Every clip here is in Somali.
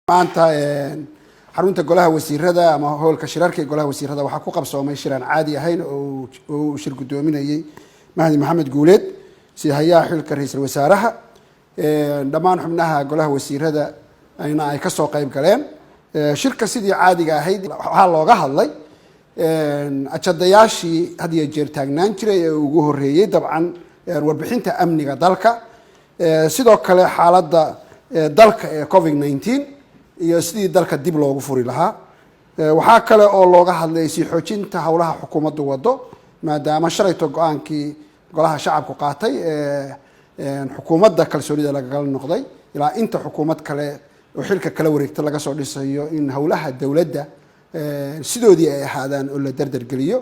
maanta xarunta golaha wasiirada ama howlka shirarka golaha wasiirada waxa ku qabsoomay shiraan caadi ahayn oo shir gudoominayay Mahdi Maxamed Guuleed si hayaa xilka ra'iisul wasaaraha dhamaan xubnaha golaha wasiirada ay ka soo qayb galeen shirka sidii caadiga ahayd waxa looga hadlay ajadayaashii hadiya jeer taagnaan jiray ee ugu horeeyay dabcan warbixinta amniga dalka sidoo kale xaaladda dalka ee COVID-19 iyo sidii dalka dib loogu furi lahaa waxa kale oo looga hadlay si xoojinta hawlaha xukuumaddu wado maadaama shalayto go'aankii golaha shacabku qaatay xukuumadda kalsoonida laga noqday ilaa inta xukuumad kale oo xilka kala wareegta laga soo dhisayo in hawlaha dawladda sidoodii ay ahaadaan oo la dardar geliyo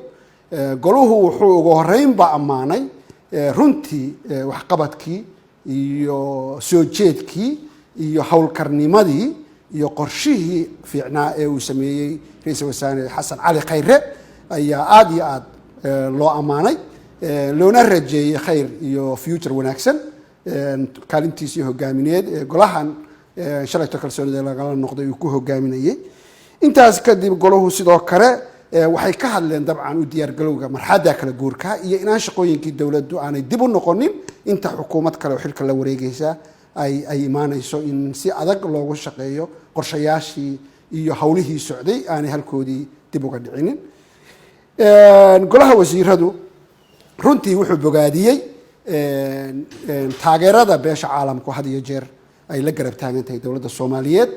goluhu wuxuu ugu horeynba amaanay runtii waxqabadkii iyo soo jeedkii iyo hawlkarnimadii iyo qorshihii fiicnaa ee uu sameeyay ra'iisul wasaare Xasan Cali Khayre ayaa aad iyo aad loo amaanay loona rajeeyay khayr iyo future wanaagsan kaalintiisii hogaamineed ee golahan shalayto kalsoonida laga noqday uu ku hogaaminayay intaas kadib golahu sidoo kale waxay ka hadleen dabcan u diyaar galowga marxadda kala guurka iyo inaan shaqooyinkii dawladdu aanay dib u noqonin inta xukuumad kale oo xilka la wareegaysa ay imaanayso in si adag loogu shaqeeyo qorshayaashii iyo hawlihii socday aanay halkoodii dib uga dhicinin golaha wasiiradu runtii wuxuu bogaadiyay taageerada beesha caalamku had iyo jeer ay la garab taagan tahay dawladda Soomaaliyeed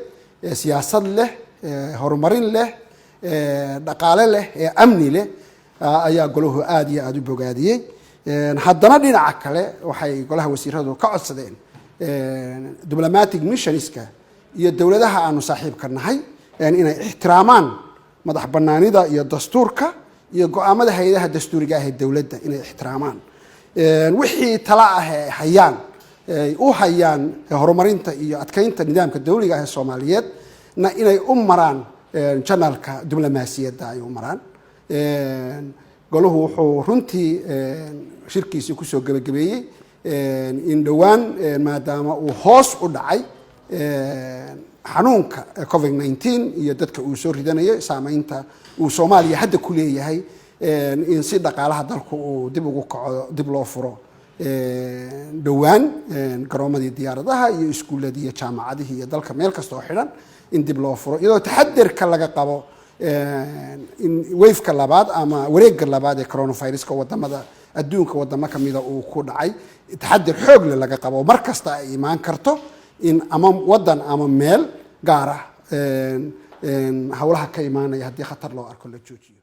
siyaasad leh horumarin leh dhaqaale leh amni leh ayaa golahu aad iyo aad u bogaadiyay haddana dhinaca kale waxay golaha wasiiradu ka codsadeen diplomatic missionska iyo dawladaha aanu saaxiibka nahay inay ixtiraamaan madax banaanida iyo dastuurka iyo go'aamada hay'adaha dastuuriga ah ee dawladda inay ixtiraamaan wixii tala ah hayaan u hayaan horumarinta iyo adkeynta nidaamka dawliga ah ee Soomaaliyeed na inay u maraan channelka diblomaasiyadda ay u maraan golahu wuxuu runtii shirkiisa ku soo gabagabeeyay in dhawaan maadaama uu hoos u dhacay xanuunka COVID-19 iyo dadka uu soo ridanayo saameynta uu Soomaaliya hadda ku leeyahay in si dhaqaalaha dalku uu dib ugu kaco dib loo furo dhawaan garoomadii diyaaradaha iyo iskuuladii iyo jaamacadihii iyo dalka meel kasta oo xiran in dib loo furo iyadoo taxadirka laga qabo in wave-ka labaad ama wareegga labaad ee coronavirus-ka wadamada adduunka wadamo kamida uu ku dhacay taxadir xoog leh laga qabo mar kasta ay imaan karto in ama wadan ama meel gaar ah hawlaha ka imaanaya haddii khatar loo arko la joojiyo